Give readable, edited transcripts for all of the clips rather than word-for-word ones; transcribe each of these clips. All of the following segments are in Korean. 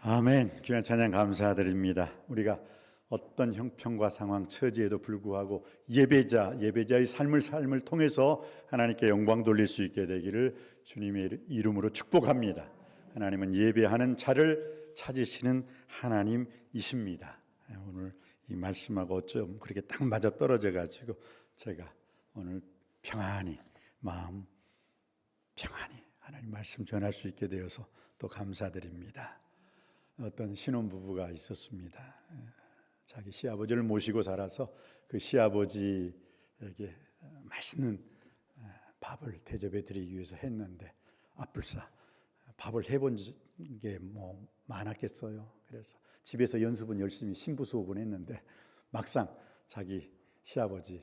아멘. 귀한 찬양 감사드립니다. 우리가 어떤 형편과 상황, 처지에도 불구하고 예배자의 삶을 통해서 하나님께 영광 돌릴 수 있게 되기를 주님의 이름으로 축복합니다. 하나님은 예배하는 자를 찾으시는 하나님이십니다. 오늘 이 말씀하고 어쩜 그렇게 딱 맞아 떨어져 가지고 제가 오늘 마음 평안히 하나님 말씀 전할 수 있게 되어서 또 감사드립니다. 어떤 신혼부부가 있었습니다. 자기 시아버지를 모시고 살아서 그 시아버지에게 맛있는 밥을 대접해 드리기 위해서 했는데 아뿔싸 밥을 해본 게 뭐 많았겠어요. 그래서 집에서 연습은 열심히 신부 수업은 했는데 막상 자기 시아버지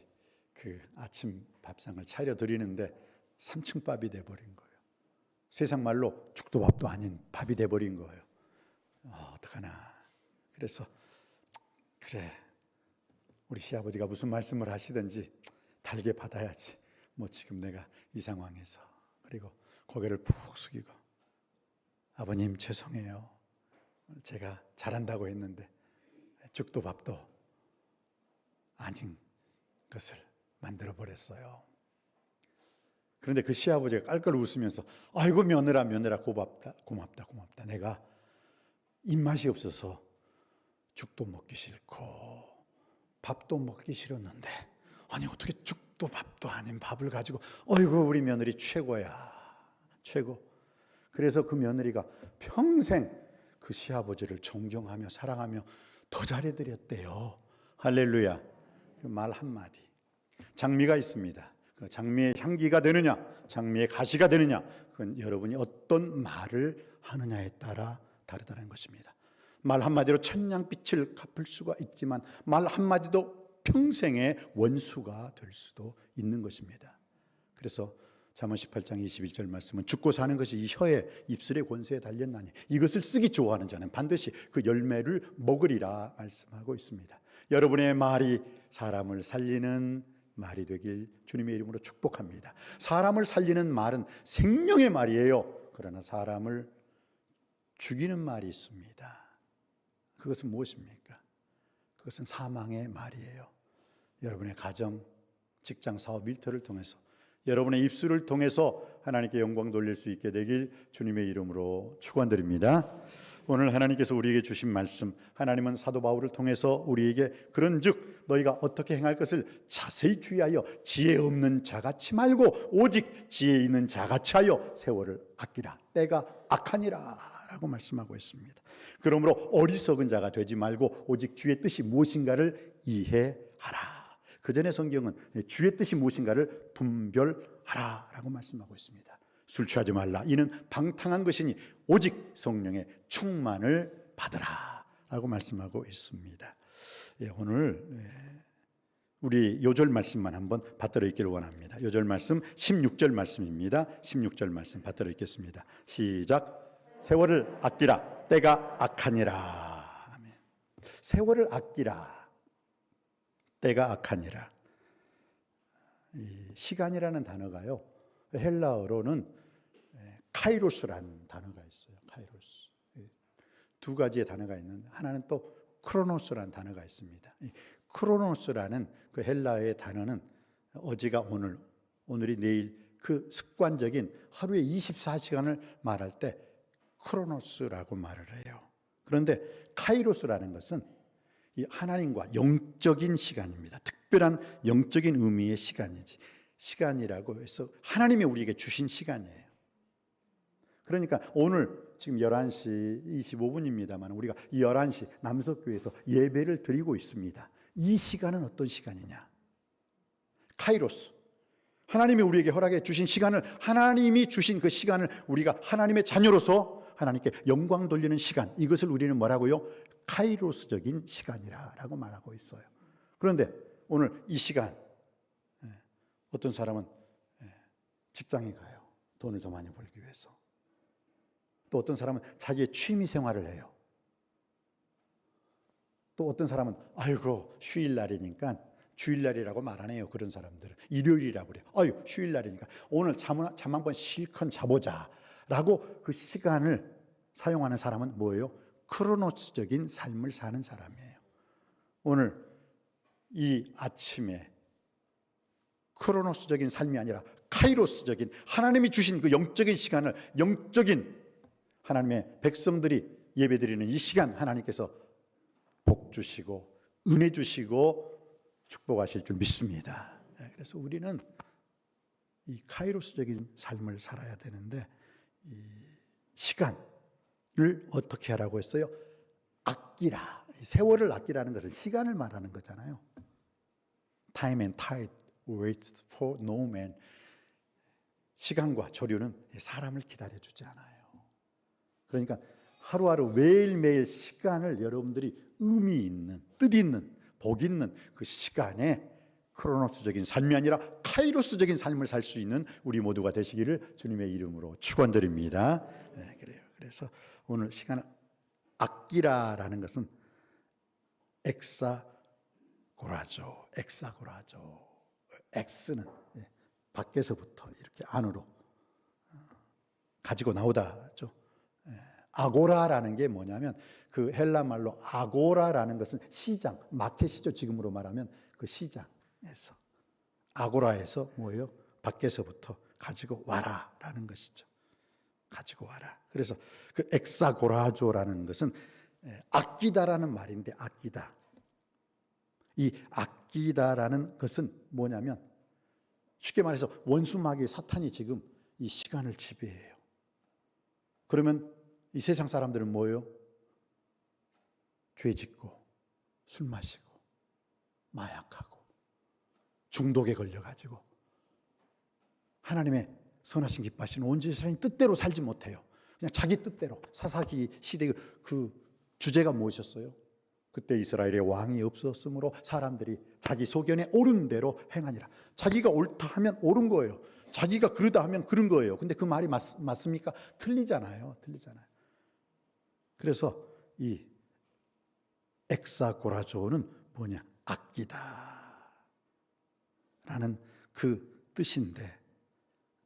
그 아침 밥상을 차려 드리는데 3층 밥이 돼버린 거예요. 세상 말로 죽도 밥도 아닌 밥이 돼버린 거예요. 어떡하나. 그래서 그래, 우리 시아버지가 무슨 말씀을 하시든지 달게 받아야지. 뭐 지금 내가 이 상황에서. 그리고 고개를 푹 숙이고 아버님 죄송해요. 제가 잘한다고 했는데 죽도 밥도 아닌 것을 만들어 버렸어요. 그런데 그 시아버지가 깔깔 웃으면서 아이고 며느라 고맙다. 내가 입맛이 없어서 죽도 먹기 싫고 밥도 먹기 싫었는데 아니 어떻게 죽도 밥도 아닌 밥을 가지고 어이구 우리 며느리 최고야. 최고. 그래서 그 며느리가 평생 그 시아버지를 존경하며 사랑하며 더 잘해드렸대요. 할렐루야. 그 말 한마디. 장미가 있습니다. 그 장미의 향기가 되느냐 장미의 가시가 되느냐 그건 여러분이 어떤 말을 하느냐에 따라 다르다는 것입니다. 말 한마디로 천냥빛을 갚을 수가 있지만 말 한마디도 평생의 원수가 될 수도 있는 것입니다. 그래서 잠언 18장 21절 말씀은 죽고 사는 것이 이 혀에 입술의 권세에 달렸나니 이것을 쓰기 좋아하는 자는 반드시 그 열매를 먹으리라 말씀하고 있습니다. 여러분의 말이 사람을 살리는 말이 되길 주님의 이름으로 축복합니다. 사람을 살리는 말은 생명의 말이에요. 그러나 사람을 죽이는 말이 있습니다. 그것은 무엇입니까? 그것은 사망의 말이에요. 여러분의 가정, 직장, 사업, 일터를 통해서 여러분의 입술을 통해서 하나님께 영광 돌릴 수 있게 되길 주님의 이름으로 축원드립니다. 오늘 하나님께서 우리에게 주신 말씀, 하나님은 사도 바울을 통해서 우리에게 그런즉 너희가 어떻게 행할 것을 자세히 주의하여 지혜 없는 자같이 말고 오직 지혜 있는 자같이 하여 세월을 아끼라. 때가 악하니라 라고 말씀하고 있습니다. 그러므로 어리석은 자가 되지 말고 오직 주의 뜻이 무엇인가를 이해하라. 그 전에 성경은 주의 뜻이 무엇인가를 분별하라 라고 말씀하고 있습니다. 술 취하지 말라. 이는 방탕한 것이니 오직 성령의 충만을 받으라 라고 말씀하고 있습니다. 오늘 우리 요절 말씀만 한번 받들어 읽기를 원합니다. 요절 말씀 16절 말씀입니다. 16절 말씀 받들어 읽겠습니다. 시작. 세월을 아끼라. 때가 악하니라. 아멘. 세월을 아끼라. 때가 악하니라. 이 시간이라는 단어가요, 헬라어로는 카이로스라는 단어가 있어요. 카이로스. 두 가지의 단어가 있는데 하나는 또 크로노스라는 단어가 있습니다. 이 크로노스라는 그 헬라어의 단어는 어제가 오늘이 내일 그 습관적인 하루에 24시간을 말할 때 크로노스라고 말을 해요. 그런데 카이로스라는 것은 이 하나님과 영적인 시간입니다. 특별한 영적인 의미의 시간이지. 시간이라고 해서 하나님이 우리에게 주신 시간이에요. 그러니까 오늘 지금 11시 25분입니다만 우리가 이 11시 남석교회에서 예배를 드리고 있습니다. 이 시간은 어떤 시간이냐? 카이로스. 하나님이 우리에게 허락해 주신 시간을, 하나님이 주신 그 시간을 우리가 하나님의 자녀로서 하나님께 영광 돌리는 시간, 이것을 우리는 뭐라고요? 카이로스적인 시간이라고 말하고 있어요. 그런데 오늘 이 시간, 어떤 사람은 직장에 가요. 돈을 더 많이 벌기 위해서. 또 어떤 사람은 자기의 취미 생활을 해요. 또 어떤 사람은 아이고 휴일날이니까, 주일날이라고 말 안 해요. 그런 사람들은 일요일이라고 그래요. 아유 휴일날이니까 오늘 잠 한번 실컷 자보자 라고 그 시간을 사용하는 사람은 뭐예요? 크로노스적인 삶을 사는 사람이에요. 오늘 이 아침에 크로노스적인 삶이 아니라 카이로스적인 하나님이 주신 그 영적인 시간을, 영적인 하나님의 백성들이 예배드리는 이 시간 하나님께서 복 주시고 은혜 주시고 축복하실 줄 믿습니다. 그래서 우리는 이 카이로스적인 삶을 살아야 되는데, 이 시간을 어떻게 하라고 했어요? 아끼라. 세월을 아끼라는 것은 시간을 말하는 거잖아요. Time and tide waits for no man. 시간과 조류는 사람을 기다려주지 않아요. 그러니까 하루하루 매일매일 시간을 여러분들이 의미 있는, 뜻 있는, 복 있는 그 시간에 크로노스적인 삶이 아니라 카이로스적인 삶을 살 수 있는 우리 모두가 되시기를 주님의 이름으로 축원드립니다. 네, 그래요. 그래서 오늘 시간을 아끼라라는 것은 엑사고라죠. 엑스는 밖에서부터 이렇게 안으로 가지고 나오다죠. 아고라라는 게 뭐냐면 그 헬라 말로 아고라라는 것은 시장, 마켓이죠. 지금으로 말하면 그 시장에서, 아고라에서 뭐예요? 밖에서부터 가지고 와라라는 것이죠. 가지고 와라. 그래서 그 엑사고라조라는 것은 아끼다라는 말인데, 아끼다. 이 아끼다라는 것은 뭐냐면 쉽게 말해서 원수마귀 사탄이 지금 이 시간을 지배해요. 그러면 이 세상 사람들은 뭐예요? 죄 짓고 술 마시고 마약하고 중독에 걸려가지고 하나님의 선하신 기뻐하신 온 지스라엘 뜻대로 살지 못해요. 그냥 자기 뜻대로. 사사기 시대 그 주제가 무엇이었어요? 그때 이스라엘에 왕이 없었으므로 사람들이 자기 소견에 옳은 대로 행하니라. 자기가 옳다 하면 옳은 거예요. 자기가 그러다 하면 그런 거예요. 근데 그 말이 맞습니까? 틀리잖아요. 그래서 이 엑사고라조는 뭐냐? 아끼다 라는 그 뜻인데,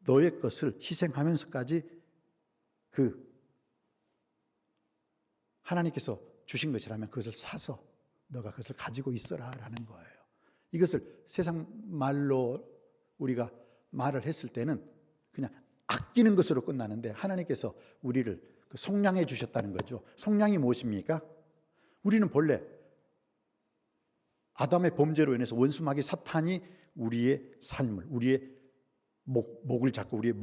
너의 것을 희생하면서까지 그 하나님께서 주신 것이라면 그것을 사서 너가 그것을 가지고 있어라라는 거예요. 이것을 세상 말로 우리가 말을 했을 때는 그냥 아끼는 것으로 끝나는데, 하나님께서 우리를 속량해 주셨다는 거죠. 속량이 무엇입니까? 우리는 본래 아담의 범죄로 인해서 원수마귀 사탄이 우리의 삶을, 우리의 목을 잡고 우리의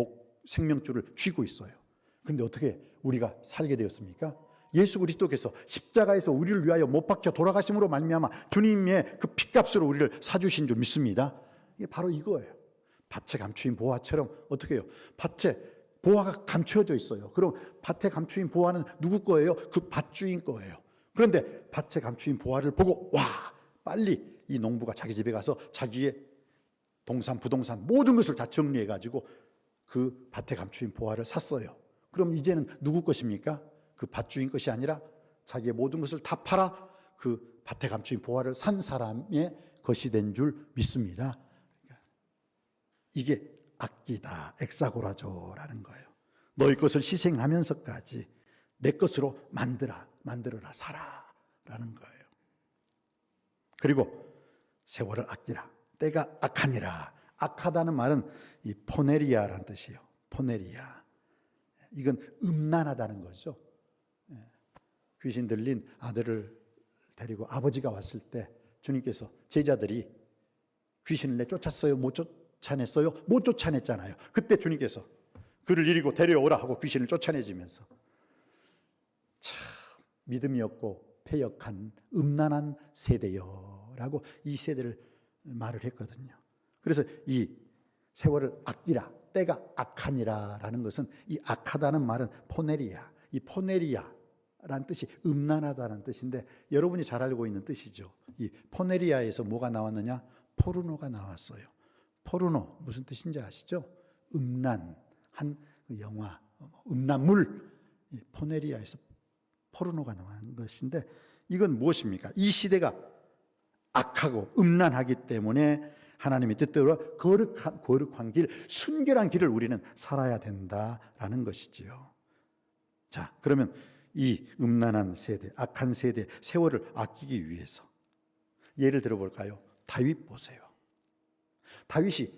생명줄을 쥐고 있어요. 그런데 어떻게 우리가 살게 되었습니까? 예수 그리스도께서 십자가에서 우리를 위하여 못 박혀 돌아가심으로 말미암아 주님의 그 피값으로 우리를 사주신 줄 믿습니다. 이게 바로 이거예요. 밭에 감추인 보화처럼. 어떻게 해요? 밭에 보화가 감추어져 있어요. 그럼 밭에 감추인 보화는 누구 거예요? 그 밭주인 거예요. 그런데 밭에 감추인 보화를 보고 와, 빨리 이 농부가 자기 집에 가서 자기의 동산, 부동산 모든 것을 다 정리해 가지고 그 밭에 감추인 보화를 샀어요. 그럼 이제는 누구 것입니까? 그 밭주인 것이 아니라 자기의 모든 것을 다 팔아 그 밭에 감추인 보화를 산 사람의 것이 된 줄 믿습니다. 이게 아끼다, 엑사고라조라는 거예요. 너희 것을 희생하면서까지 내 것으로 만들어라, 살아라는 거예요. 그리고 세월을 아끼라. 때가 악하니라. 악하다는 말은 이 포네리아라는 뜻이에요. 포네리아. 이건 음란하다는 거죠. 귀신 들린 아들을 데리고 아버지가 왔을 때 주님께서, 제자들이 귀신을 내쫓았어요? 못 쫓아냈어요? 못 쫓아냈잖아요. 그때 주님께서 그를 이리고 데려오라 하고 귀신을 쫓아내지면서 참 믿음이 없고 패역한 음란한 세대여라고 이 세대를 말을 했거든요. 그래서 이 세월을 아끼라, 때가 악하니라라는 것은, 이 악하다는 말은 포네리아, 이 포네리아라는 뜻이 음란하다는 뜻인데, 여러분이 잘 알고 있는 뜻이죠. 이 포네리아에서 뭐가 나왔느냐? 포르노가 나왔어요. 포르노 무슨 뜻인지 아시죠? 음란한 영화, 음란물. 포네리아에서 포르노가 나온 것인데, 이건 무엇입니까? 이 시대가 악하고 음란하기 때문에 하나님의 뜻대로 거룩한 길, 순결한 길을 우리는 살아야 된다라는 것이지요. 자, 그러면 이 음란한 세대, 악한 세대, 세월을 아끼기 위해서. 예를 들어볼까요? 다윗 보세요. 다윗이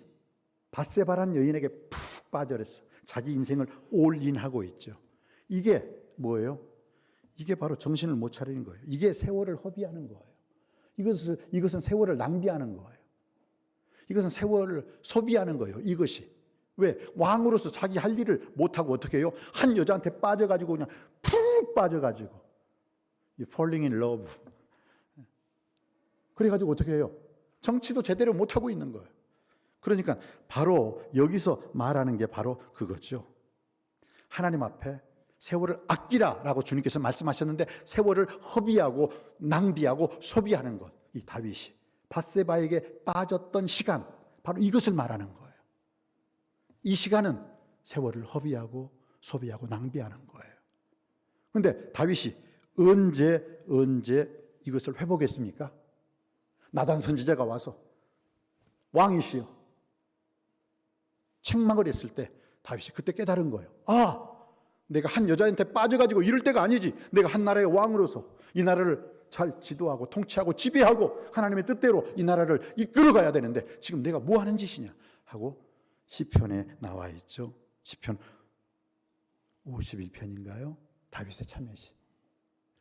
밧세바란 여인에게 푹 빠져있어. 자기 인생을 올인하고 있죠. 이게 뭐예요? 이게 바로 정신을 못 차리는 거예요. 이게 세월을 허비하는 거예요. 이것은 세월을 낭비하는 거예요. 이것은 세월을 소비하는 거예요. 이것이. 왜? 왕으로서 자기 할 일을 못하고 어떻게 해요? 한 여자한테 빠져가지고 그냥 푹 빠져가지고 falling in love. 그래가지고 어떻게 해요? 정치도 제대로 못하고 있는 거예요. 그러니까 바로 여기서 말하는 게 바로 그거죠. 하나님 앞에 세월을 아끼라라고 주님께서 말씀하셨는데 세월을 허비하고 낭비하고 소비하는 것. 이 다윗이 밧세바에게 빠졌던 시간, 바로 이것을 말하는 거예요. 이 시간은 세월을 허비하고 소비하고 낭비하는 거예요. 그런데 다윗이 언제 이것을 회복했습니까? 나단 선지자가 와서 왕이시여 책망을 했을 때 다윗이 그때 깨달은 거예요. 아, 내가 한 여자한테 빠져가지고 이럴 때가 아니지. 내가 한 나라의 왕으로서 이 나라를 잘 지도하고 통치하고 지배하고 하나님의 뜻대로 이 나라를 이끌어가야 되는데 지금 내가 뭐 하는 짓이냐 하고 시편에 나와 있죠. 시편 51편인가요? 다윗의 참회시.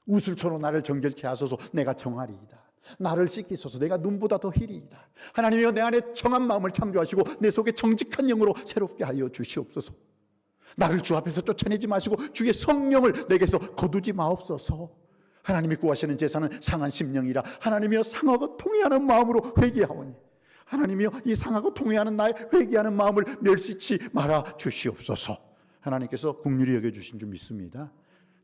우슬초로 나를 정결케 하소서. 내가 정하리이다. 나를 씻기소서. 내가 눈보다 더 희리이다. 하나님이여 내 안에 정한 마음을 창조하시고 내 속에 정직한 영으로 새롭게 하여 주시옵소서. 나를 주 앞에서 쫓아내지 마시고 주의 성령을 내게서 거두지 마옵소서. 하나님이 구하시는 제사는 상한 심령이라. 하나님이여 상하고 통회하는 마음으로 회개하오니 하나님이여 이 상하고 통회하는 나의 회개하는 마음을 멸시치 말아 주시옵소서. 하나님께서 긍휼히 여겨주신 줄 믿습니다.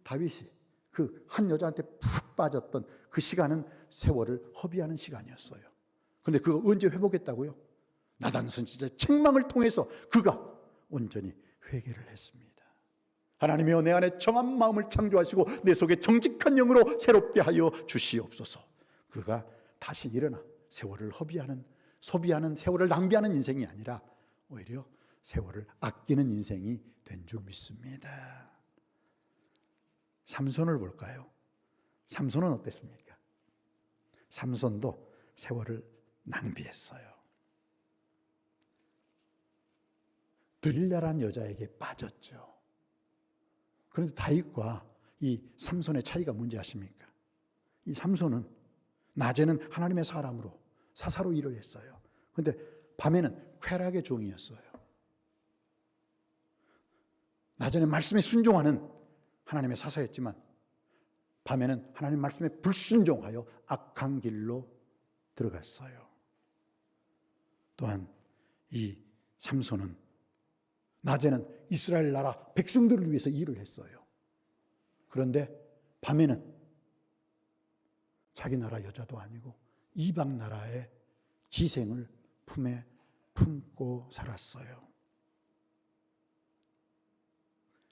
다윗이 그 한 여자한테 푹 빠졌던 그 시간은 세월을 허비하는 시간이었어요. 그런데 그거 언제 회복했다고요? 나단 선지자의 책망을 통해서 그가 온전히 회개를 했습니다. 하나님이여 내 안에 정한 마음을 창조하시고 내 속에 정직한 영으로 새롭게 하여 주시옵소서. 그가 다시 일어나 세월을 허비하는, 소비하는, 세월을 낭비하는 인생이 아니라 오히려 세월을 아끼는 인생이 된 줄 믿습니다. 삼손을 볼까요? 삼손은 어땠습니까? 삼손도 세월을 낭비했어요. 들릴라란 여자에게 빠졌죠. 그런데 다윗과 이 삼손의 차이가 뭔지 아십니까? 이 삼손은 낮에는 하나님의 사람으로 사사로 일을 했어요. 그런데 밤에는 쾌락의 종이었어요. 낮에는 말씀에 순종하는 하나님의 사사였지만 밤에는 하나님 말씀에 불순종하여 악한 길로 들어갔어요. 또한 이 삼손은 낮에는 이스라엘 나라 백성들을 위해서 일을 했어요. 그런데 밤에는 자기 나라 여자도 아니고 이방 나라의 기생을 품에 품고 살았어요.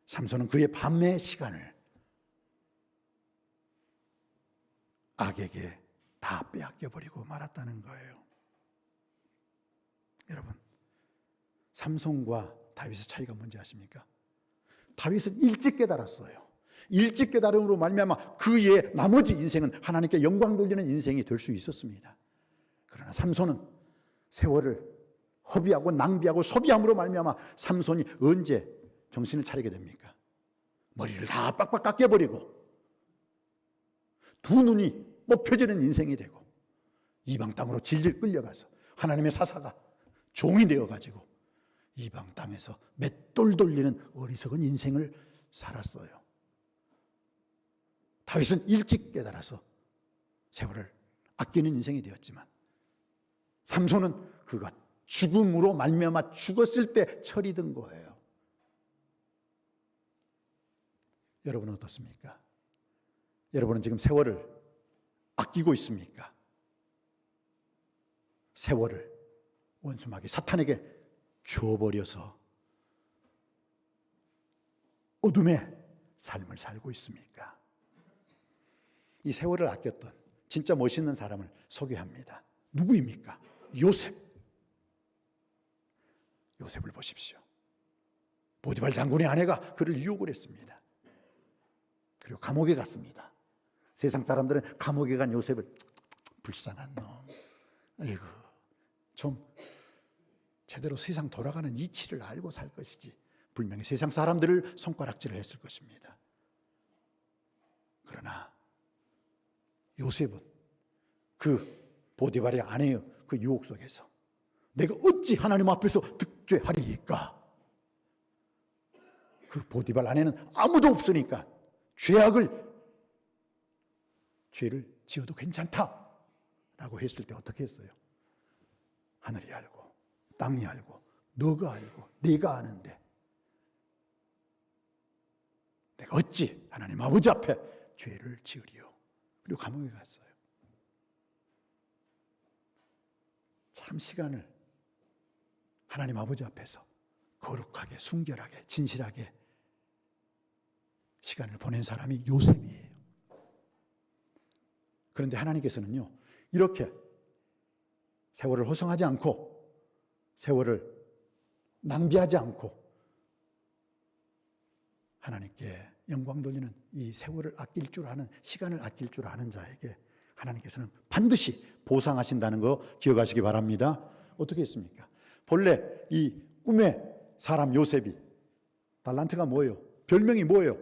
삼손은 그의 밤의 시간을 악에게 다 빼앗겨버리고 말았다는 거예요. 여러분, 삼손과 다윗의 차이가 뭔지 아십니까? 다윗은 일찍 깨달았어요. 일찍 깨달음으로 말미암아 그의 나머지 인생은 하나님께 영광 돌리는 인생이 될 수 있었습니다. 그러나 삼손은 세월을 허비하고 낭비하고 소비함으로 말미암아 삼손이 언제 정신을 차리게 됩니까? 머리를 다 빡빡 깎여버리고 두 눈이 뽑혀지는 인생이 되고 이방 땅으로 질질 끌려가서 하나님의 사사가 종이 되어가지고 이방 땅에서 맷돌 돌리는 어리석은 인생을 살았어요. 다윗은 일찍 깨달아서 세월을 아끼는 인생이 되었지만 삼손은 그가 죽음으로 말미암아 죽었을 때 철이 든 거예요. 여러분은 어떻습니까? 여러분은 지금 세월을 아끼고 있습니까? 세월을 원수마귀 사탄에게 주어버려서 어둠의 삶을 살고 있습니까? 이 세월을 아꼈던 진짜 멋있는 사람을 소개합니다. 누구입니까? 요셉. 요셉을 보십시오. 보디발 장군의 아내가 그를 유혹을 했습니다. 그리고 감옥에 갔습니다. 세상 사람들은 감옥에 간 요셉을 불쌍한 놈, 아이고 좀 제대로 세상 돌아가는 이치를 알고 살 것이지, 분명히 세상 사람들을 손가락질을 했을 것입니다. 그러나 요셉은 그 보디발의 아내의 그 유혹 속에서 내가 어찌 하나님 앞에서 득죄하리이까? 그 보디발 아내는 아무도 없으니까 죄를 지어도 괜찮다라고 했을 때 어떻게 했어요? 하늘이 알고 땅이 알고 너가 알고 내가 아는데 내가 어찌 하나님 아버지 앞에 죄를 지으리요? 그리고 감옥에 갔어요. 참 시간을 하나님 아버지 앞에서 거룩하게, 순결하게, 진실하게 시간을 보낸 사람이 요셉이에요. 그런데 하나님께서는요, 이렇게 세월을 허송하지 않고 세월을 낭비하지 않고 하나님께 영광 돌리는 이 세월을 아낄 줄 아는, 시간을 아낄 줄 아는 자에게 하나님께서는 반드시 보상하신다는 거 기억하시기 바랍니다. 어떻게 했습니까? 본래 이 꿈의 사람 요셉이 달란트가 뭐예요? 별명이 뭐예요?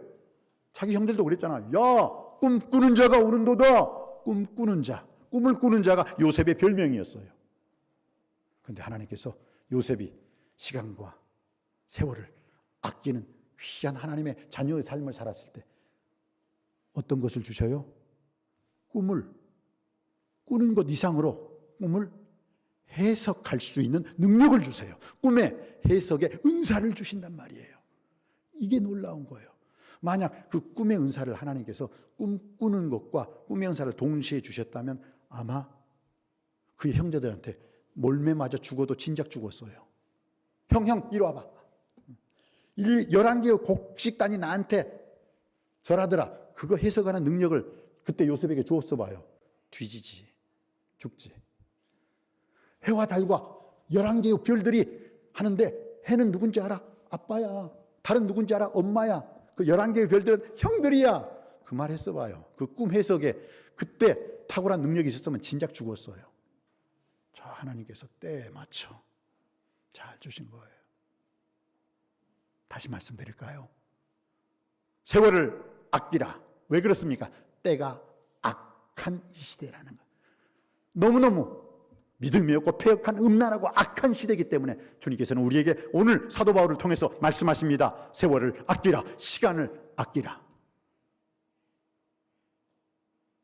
자기 형들도 그랬잖아. 야, 꿈꾸는 자가 오는도다. 꿈꾸는 자, 꿈을 꾸는 자가 요셉의 별명이었어요. 그런데 하나님께서 요셉이 시간과 세월을 아끼는 귀한 하나님의 자녀의 삶을 살았을 때 어떤 것을 주셔요? 꿈을 꾸는 것 이상으로 꿈을 해석할 수 있는 능력을 주세요. 꿈의 해석의 은사를 주신단 말이에요. 이게 놀라운 거예요. 만약 그 꿈의 은사를 하나님께서 꿈꾸는 것과 꿈의 은사를 동시에 주셨다면 아마 그의 형제들한테 몰매 맞아 죽어도 진작 죽었어요. 형 이리 와봐. 11개의 곡식단이 나한테 절하더라. 그거 해석하는 능력을 그때 요셉에게 주었어 봐요. 뒤지지, 죽지. 해와 달과 11개의 별들이 하는데 해는 누군지 알아? 아빠야. 달은 누군지 알아? 엄마야. 그 11개의 별들은 형들이야. 그 말 했어 봐요. 그 꿈 해석에 그때 탁월한 능력이 있었으면 진작 죽었어요. 자, 하나님께서 때에 맞춰 잘 주신 거예요. 다시 말씀드릴까요? 세월을 아끼라. 왜 그렇습니까? 때가 악한 이 시대라는 거. 너무너무 믿음이 없고 패역한 음란하고 악한 시대이기 때문에 주님께서는 우리에게 오늘 사도 바울을 통해서 말씀하십니다. 세월을 아끼라. 시간을 아끼라.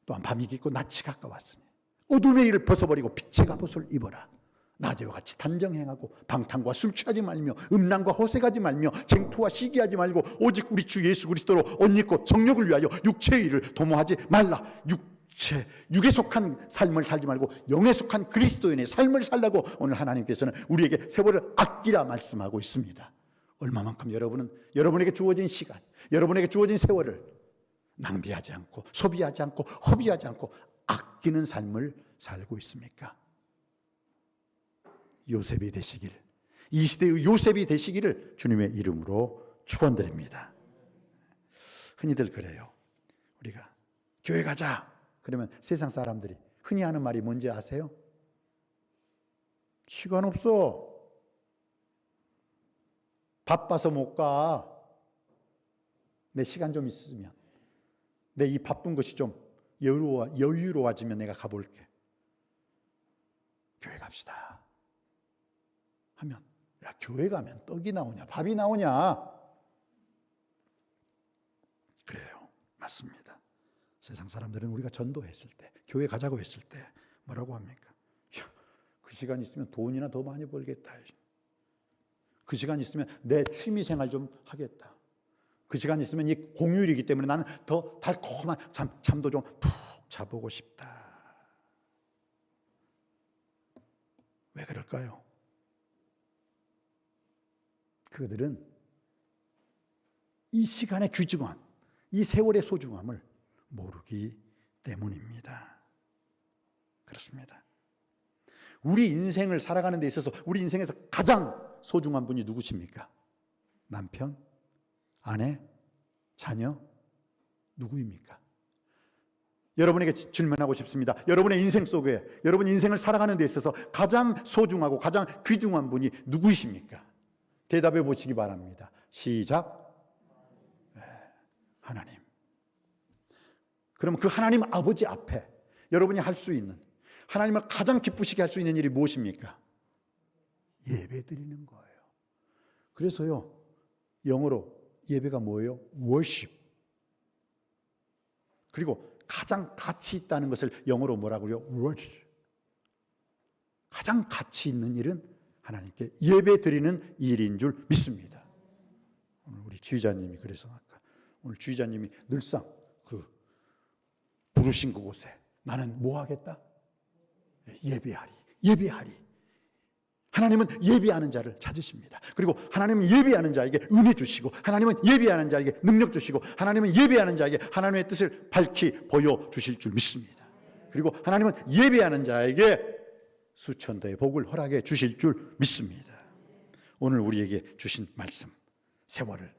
또한 밤이 깊고 낮이 가까웠으니 어둠의 일을 벗어버리고 빛의 갑옷을 입어라. 낮에와 같이 단정행하고 방탕과 술 취하지 말며 음란과 호색하지 말며 쟁투와 시기하지 말고 오직 우리 주 예수 그리스도로 옷 입고 정욕을 위하여 육체의 일을 도모하지 말라. 육에 속한 삶을 살지 말고 영에 속한 그리스도인의 삶을 살라고 오늘 하나님께서는 우리에게 세월을 아끼라 말씀하고 있습니다. 얼마만큼 여러분은 여러분에게 주어진 시간, 여러분에게 주어진 세월을 낭비하지 않고 소비하지 않고 허비하지 않고 아끼는 삶을 살고 있습니까? 요셉이 되시길, 이 시대의 요셉이 되시기를 주님의 이름으로 축원드립니다. 흔히들 그래요. 우리가 교회 가자 그러면 세상 사람들이 흔히 하는 말이 뭔지 아세요? 시간 없어. 바빠서 못 가. 내 시간 좀 있으면, 내 이 바쁜 것이 좀 여유로워지면 내가 가볼게. 교회 갑시다 하면, 야, 교회 가면 떡이 나오냐 밥이 나오냐. 그래요. 맞습니다. 세상 사람들은 우리가 전도했을 때, 교회 가자고 했을 때 뭐라고 합니까? 야, 그 시간 있으면 돈이나 더 많이 벌겠다. 그 시간 있으면 내 취미 생활 좀 하겠다. 그 시간 있으면 이 공휴일이기 때문에 나는 더 달콤한 잠도 좀 푹 자보고 싶다. 왜 그럴까요? 그들은 이 시간의 귀중함, 이 세월의 소중함을 모르기 때문입니다. 그렇습니다. 우리 인생을 살아가는 데 있어서 우리 인생에서 가장 소중한 분이 누구십니까? 남편, 아내, 자녀, 누구입니까? 여러분에게 질문하고 싶습니다. 여러분의 인생 속에, 여러분 인생을 살아가는 데 있어서 가장 소중하고 가장 귀중한 분이 누구이십니까? 대답해 보시기 바랍니다. 시작. 네, 하나님. 그러면 그 하나님 아버지 앞에 여러분이 할 수 있는, 하나님을 가장 기쁘시게 할 수 있는 일이 무엇입니까? 예배 드리는 거예요. 그래서요, 영어로 예배가 뭐예요? worship. 그리고 가장 가치 있다는 것을 영어로 뭐라고요? worship. 가장 가치 있는 일은 하나님께 예배 드리는 일인 줄 믿습니다. 오늘 우리 주의자님이 그래서 아까 오늘 주의자님이 늘상 그 부르신 그곳에 나는 뭐 하겠다? 예배하리. 하나님은 예배하는 자를 찾으십니다. 그리고 하나님은 예배하는 자에게 은혜 주시고, 하나님은 예배하는 자에게 능력 주시고, 하나님은 예배하는 자에게 하나님의 뜻을 밝히 보여주실 줄 믿습니다. 그리고 하나님은 예배하는 자에게 수천대의 복을 허락해 주실 줄 믿습니다. 오늘 우리에게 주신 말씀, 세월을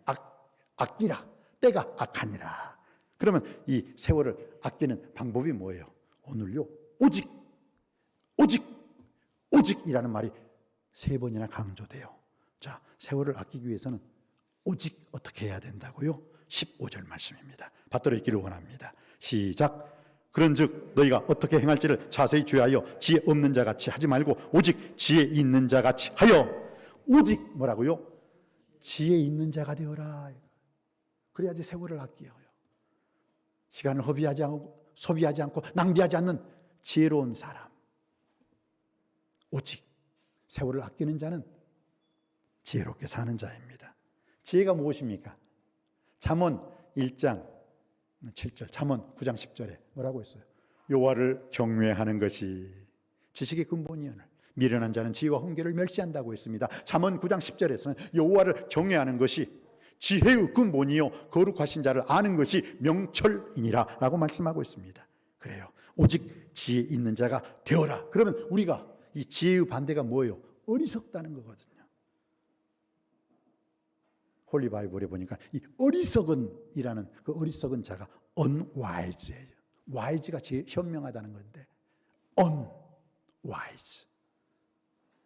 아끼라, 때가 악하니라. 그러면 이 세월을 아끼는 방법이 뭐예요? 오늘요, 오직이라는 말이 3번이나 강조돼요. 자, 세월을 아끼기 위해서는 오직 어떻게 해야 된다고요? 15절 말씀입니다. 받들어 있기를 원합니다. 시작. 그런즉 너희가 어떻게 행할지를 자세히 주의하여 지혜 없는 자같이 하지 말고 오직 지혜 있는 자같이 하여. 오직 뭐라고요? 지혜 있는 자가 되어라. 그래야지 세월을 아껴요. 시간을 허비하지 않고 소비하지 않고 낭비하지 않는 지혜로운 사람. 오직 세월을 아끼는 자는 지혜롭게 사는 자입니다. 지혜가 무엇입니까? 잠언 1장 7절, 잠언 9장 10절에 뭐라고 했어요? 여호와를 경외하는 것이 지식의 근본이오늘 미련한 자는 지혜와 훈계를 멸시한다고 했습니다. 잠언 9장 10절에서는 여호와를 경외하는 것이 지혜의 근본이요 거룩하신 자를 아는 것이 명철이니라 라고 말씀하고 있습니다. 그래요. 오직 지혜 있는 자가 되어라. 그러면 우리가 이 지혜의 반대가 뭐예요? 어리석다는 거거든요. 홀리 바이블에 보니까 이 어리석은이라는 그 어리석은 자가 unwise예요. wise가 제일 현명하다는 건데 unwise.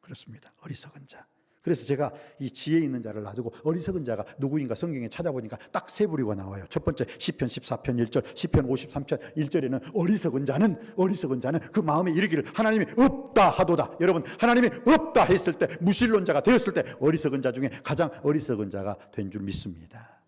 그렇습니다. 어리석은 자. 그래서 제가 이 지혜 있는 자를 놔두고 어리석은 자가 누구인가 성경에 찾아보니까 딱 세 부류가 나와요. 첫 번째 시편 14편 1절, 시편 53편 1절에는 어리석은 자는 그 마음에 이르기를 하나님이 없다 하도다. 여러분, 하나님이 없다 했을 때, 무신론자가 되었을 때 어리석은 자 중에 가장 어리석은 자가 된 줄 믿습니다.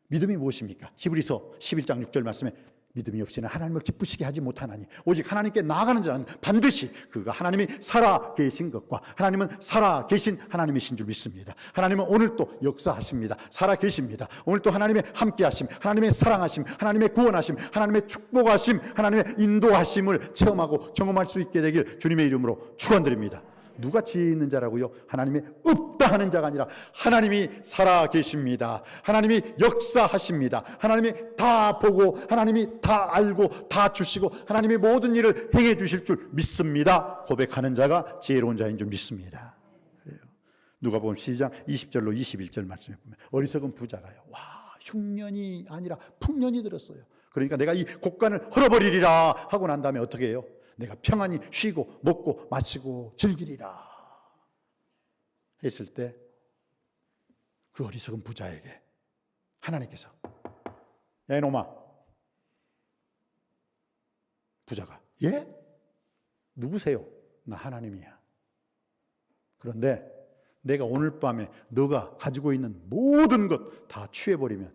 믿음이 무엇입니까? 히브리서 11장 6절 말씀에 믿음이 없이는 하나님을 기쁘시게 하지 못하나니 오직 하나님께 나아가는 자는 반드시 그가 하나님이 살아 계신 것과 하나님은 살아 계신 하나님이신 줄 믿습니다. 하나님은 오늘 또 역사하십니다. 살아 계십니다. 오늘 또 하나님의 함께하심, 하나님의 사랑하심, 하나님의 구원하심, 하나님의 축복하심, 하나님의 인도하심을 체험하고 경험할 수 있게 되길 주님의 이름으로 축원드립니다. 누가 지혜 있는 자라고요? 하나님이 없다 하는 자가 아니라 하나님이 살아 계십니다. 하나님이 역사하십니다. 하나님이 다 보고 하나님이 다 알고 다 주시고 하나님이 모든 일을 행해 주실 줄 믿습니다. 고백하는 자가 지혜로운 자인 줄 믿습니다. 그래요. 누가복음 12장 20절로 21절 말씀에 보면 어리석은 부자가요, 와, 흉년이 아니라 풍년이 들었어요. 그러니까 내가 이 곡간을 헐어버리리라 하고 난 다음에 어떻게 해요? 내가 평안히 쉬고 먹고 마시고 즐기리라 했을 때 그 어리석은 부자에게 하나님께서, 야 이놈아, 부자가, 예? 누구세요? 나 하나님이야. 그런데 내가 오늘 밤에 너가 가지고 있는 모든 것 다 취해버리면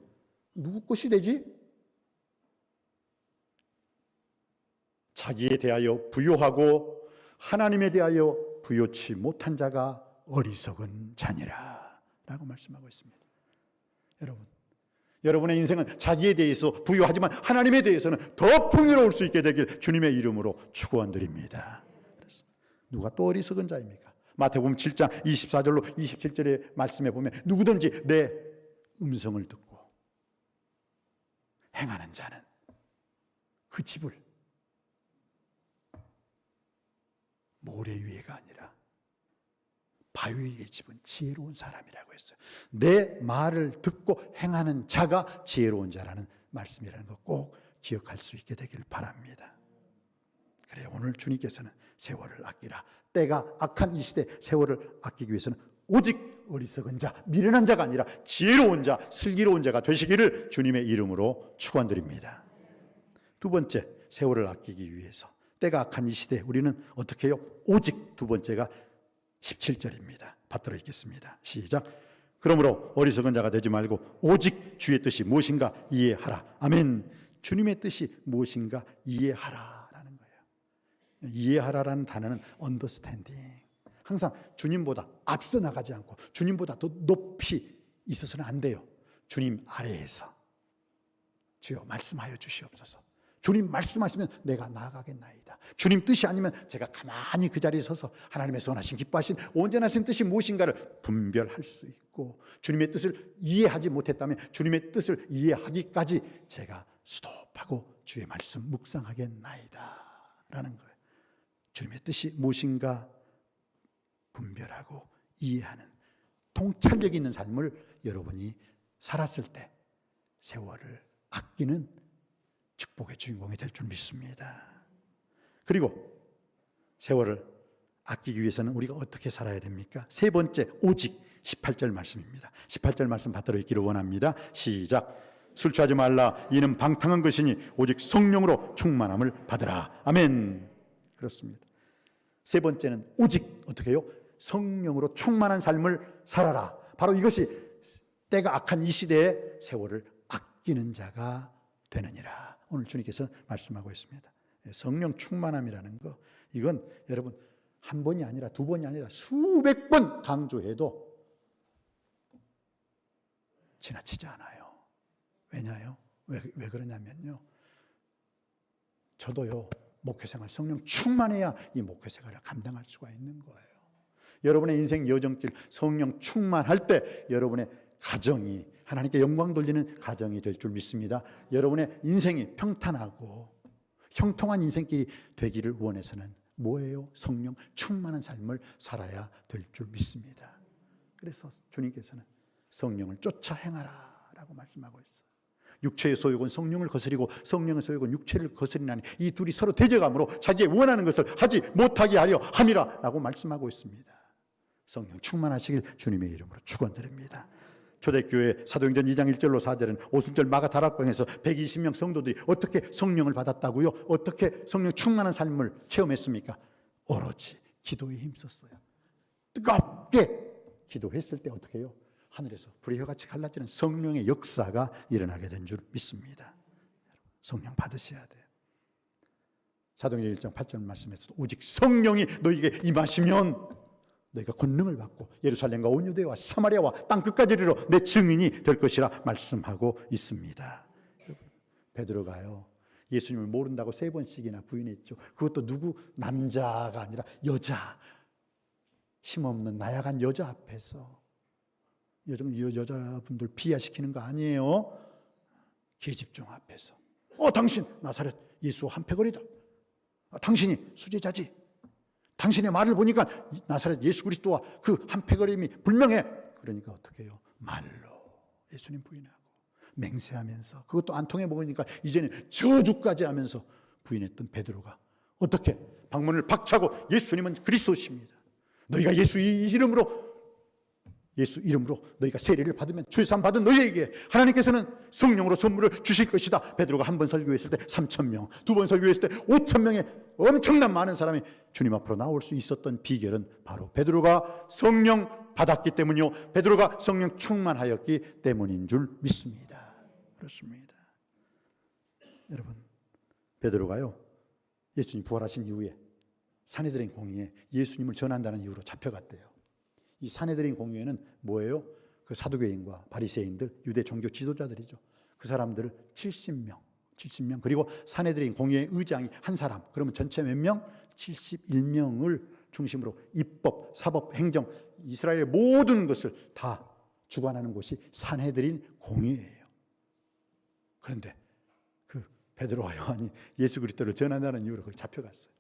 누구 것이 되지? 자기에 대하여 부요하고 하나님에 대하여 부요치 못한 자가 어리석은 자니라 라고 말씀하고 있습니다. 여러분의 인생은 자기에 대해서 부요하지만 하나님에 대해서는 더 풍요로울 수 있게 되길 주님의 이름으로 축원드립니다. 누가 또 어리석은 자입니까? 마태복음 7장 24절로 27절의 말씀에 보면 누구든지 내 음성을 듣고 행하는 자는 그 집을 모래 위에가 아니라 바위의 집은 지혜로운 사람이라고 했어요. 내 말을 듣고 행하는 자가 지혜로운 자라는 말씀이라는 거 꼭 기억할 수 있게 되길 바랍니다. 그래요. 오늘 주님께서는 세월을 아끼라. 때가 악한 이 시대 세월을 아끼기 위해서는 오직 어리석은 자, 미련한 자가 아니라 지혜로운 자, 슬기로운 자가 되시기를 주님의 이름으로 축원드립니다. 두 번째, 세월을 아끼기 위해서 때가 악한 이 시대 우리는 어떻게 해요? 오직 두 번째가 17절입니다. 받들어 읽겠습니다. 시작. 그러므로 어리석은 자가 되지 말고 오직 주의 뜻이 무엇인가 이해하라. 아멘. 주님의 뜻이 무엇인가 이해하라라는 거예요. 이해하라라는 단어는 understanding. 항상 주님보다 앞서 나가지 않고 주님보다 더 높이 있어서는 안 돼요. 주님 아래에서 주여 말씀하여 주시옵소서. 주님 말씀하시면 내가 나아가겠나이다. 주님 뜻이 아니면 제가 가만히 그 자리에 서서 하나님의 선하신 기뻐하신 온전하신 뜻이 무엇인가를 분별할 수 있고 주님의 뜻을 이해하지 못했다면 주님의 뜻을 이해하기까지 제가 스톱하고 주의 말씀 묵상하겠나이다 라는 거예요. 주님의 뜻이 무엇인가 분별하고 이해하는 통찰력 있는 삶을 여러분이 살았을 때 세월을 아끼는 축복의 주인공이 될 줄 믿습니다. 그리고 세월을 아끼기 위해서는 우리가 어떻게 살아야 됩니까? 세 번째, 오직 18절 말씀입니다. 18절 말씀 받들어 읽기를 원합니다. 시작. 술 취하지 말라. 이는 방탕한 것이니 오직 성령으로 충만함을 받으라. 아멘. 그렇습니다. 세 번째는 오직 어떻게 해요? 성령으로 충만한 삶을 살아라. 바로 이것이 때가 악한 이 시대에 세월을 아끼는 자가 되느니라. 오늘 주님께서 말씀하고 있습니다. 성령 충만함이라는 거, 이건 여러분 한 번이 아니라 두 번이 아니라 수백 번 강조해도 지나치지 않아요. 왜냐요? 왜 그러냐면요. 저도요, 목회생활 성령 충만해야 이 목회생활을 감당할 수가 있는 거예요. 여러분의 인생 여정길 성령 충만할 때 여러분의 가정이 하나님께 영광 돌리는 가정이 될 줄 믿습니다. 여러분의 인생이 평탄하고 형통한 인생길이 되기를 원해서는 뭐예요? 성령 충만한 삶을 살아야 될 줄 믿습니다. 그래서 주님께서는 성령을 쫓아 행하라 라고 말씀하고 있어요. 육체의 소욕은 성령을 거스리고 성령의 소욕은 육체를 거스리나니 이 둘이 서로 대적함으로 자기의 원하는 것을 하지 못하게 하려 함이라 라고 말씀하고 있습니다. 성령 충만하시길 주님의 이름으로 축원드립니다. 초대교회 사도행전 2장 1절로 4절은 오순절 마가 다락방에서 120명 성도들이 어떻게 성령을 받았다고요? 어떻게 성령 충만한 삶을 체험했습니까? 오로지 기도에 힘썼어요. 뜨겁게 기도했을 때 어떻게 해요? 하늘에서 불의 혀같이 갈라지는 성령의 역사가 일어나게 된 줄 믿습니다. 성령 받으셔야 돼요. 사도행전 1장 8절 말씀에서도 오직 성령이 너희에게 임하시면 너희가 권능을 받고 예루살렘과 온 유대와 사마리아와 땅 끝까지 이르러 내 증인이 될 것이라 말씀하고 있습니다. 베드로가요, 예수님을 모른다고 3번씩이나 부인했죠. 그것도 누구 남자가 아니라 여자, 힘없는 나약한 여자 앞에서. 여자분들 비하시키는 거 아니에요. 계집종 앞에서 당신 나사렛 예수 한패거리다. 당신이 수제자지. 당신의 말을 보니까 나사렛 예수 그리스도와 그 한패거림이 분명해. 그러니까 어떻게 해요? 말로 예수님 부인하고 맹세하면서 그것도 안 통해 먹으니까 이제는 저주까지 하면서 부인했던 베드로가 어떻게 방문을 박차고 예수님은 그리스도십니다. 너희가 예수 이름으로 너희가 세례를 받으면 죄사함 받은 너희에게 하나님께서는 성령으로 선물을 주실 것이다. 베드로가 한 번 설교했을 때 3,000명, 두 번 설교했을 때 5,000명의 엄청난 많은 사람이 주님 앞으로 나올 수 있었던 비결은 바로 베드로가 성령 받았기 때문이요, 베드로가 성령 충만하였기 때문인 줄 믿습니다. 그렇습니다. 여러분, 베드로가요, 예수님 부활하신 이후에 사내들인 공의에 예수님을 전한다는 이유로 잡혀갔대요. 이 사내들인 공유에는 뭐예요? 그 사두개인과 바리새인들, 유대 종교 지도자들이죠. 그 사람들을 70명 그리고 사내들인 공유의 의장이 한 사람, 그러면 전체 몇 명? 71명을 중심으로 입법, 사법, 행정, 이스라엘의 모든 것을 다 주관하는 곳이 사내들인 공유예요. 그런데 그 베드로와 요한이 예수 그리스도를 전한다는 이유로 거기 잡혀갔어요.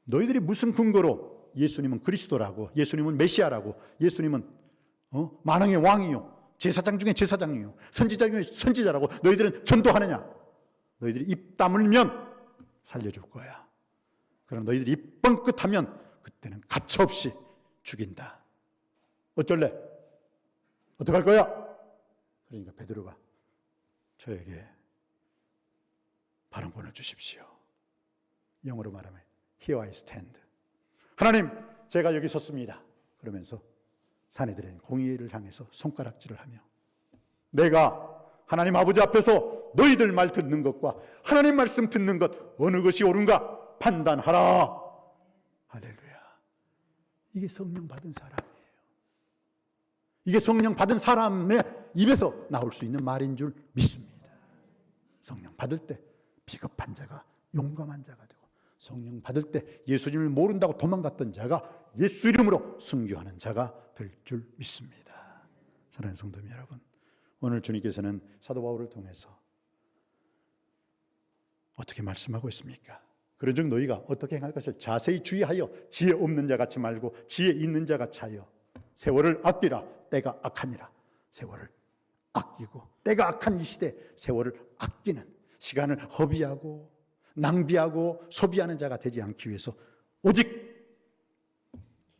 너희들이 무슨 근거로 예수님은 그리스도라고, 예수님은 메시아라고, 예수님은 만왕의 왕이요, 제사장 중에 제사장이요, 선지자 중에 선지자라고 너희들은 전도하느냐? 너희들이 입 다물면 살려줄 거야. 그러나 너희들이 입 뻥끗하면 그때는 가차없이 죽인다. 어쩔래? 어떡할 거야? 그러니까 베드로가 저에게 발언권을 주십시오. 영어로 말하면 Here I stand. 하나님, 제가 여기 섰습니다. 그러면서 사내들의 공의를 향해서 손가락질을 하며 내가 하나님 아버지 앞에서 너희들 말 듣는 것과 하나님 말씀 듣는 것 어느 것이 옳은가 판단하라. 할렐루야. 이게 성령 받은 사람이에요. 이게 성령 받은 사람의 입에서 나올 수 있는 말인 줄 믿습니다. 성령 받을 때 비겁한 자가 용감한 자가 되고, 성령 받을 때 예수님을 모른다고 도망갔던 자가 예수 이름으로 순교하는 자가 될 줄 믿습니다. 사랑하는 성도님 여러분, 오늘 주님께서는 사도 바울을 통해서 어떻게 말씀하고 있습니까? 그런즉 너희가 어떻게 행할 것을 자세히 주의하여 지혜 없는 자 같이 말고 지혜 있는 자 같이 하여 세월을 아끼라. 때가 악하니라. 세월을 아끼고, 때가 악한 이 시대 세월을 아끼는, 시간을 허비하고 낭비하고 소비하는 자가 되지 않기 위해서 오직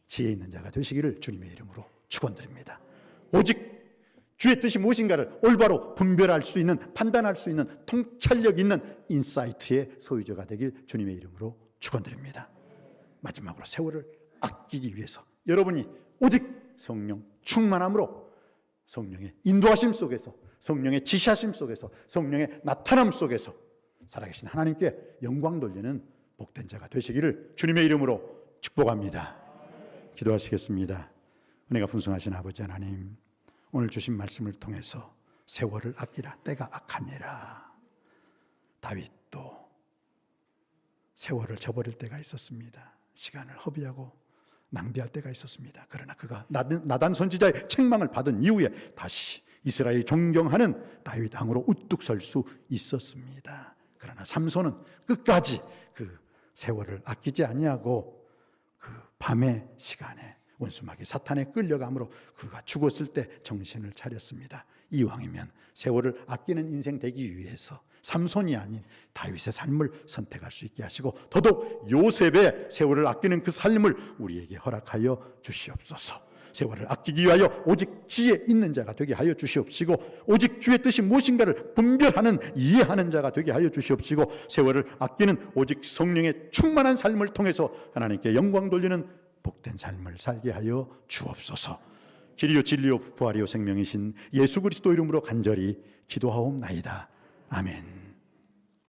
지혜 있는 자가 되시기를 주님의 이름으로 축원드립니다. 오직 주의 뜻이 무엇인가를 올바로 분별할 수 있는, 판단할 수 있는 통찰력 있는 인사이트의 소유자가 되길 주님의 이름으로 축원드립니다. 마지막으로 세월을 아끼기 위해서 여러분이 오직 성령 충만함으로, 성령의 인도하심 속에서, 성령의 지시하심 속에서, 성령의 나타남 속에서 살아계신 하나님께 영광 돌리는 복된 자가 되시기를 주님의 이름으로 축복합니다. 기도하시겠습니다. 은혜가 풍성하신 아버지 하나님, 오늘 주신 말씀을 통해서 세월을 아끼라. 때가 악하니라. 다윗도 세월을 저버릴 때가 있었습니다. 시간을 허비하고 낭비할 때가 있었습니다. 그러나 그가 나단 선지자의 책망을 받은 이후에 다시 이스라엘이 존경하는 다윗 왕으로 우뚝 설 수 있었습니다. 그러나 삼손은 끝까지 그 세월을 아끼지 아니하고 그 밤의 시간에 원수마귀 사탄에 끌려감으로 그가 죽었을 때 정신을 차렸습니다. 이왕이면 세월을 아끼는 인생 되기 위해서 삼손이 아닌 다윗의 삶을 선택할 수 있게 하시고, 더더욱 요셉의 세월을 아끼는 그 삶을 우리에게 허락하여 주시옵소서. 세월을 아끼기 위하여 오직 지혜 있는 자가 되게 하여 주시옵시고, 오직 주의 뜻이 무엇인가를 분별하는, 이해하는 자가 되게 하여 주시옵시고, 세월을 아끼는 오직 성령의 충만한 삶을 통해서 하나님께 영광 돌리는 복된 삶을 살게 하여 주옵소서. 길이요 진리요 부활이요 생명이신 예수 그리스도 이름으로 간절히 기도하옵나이다. 아멘.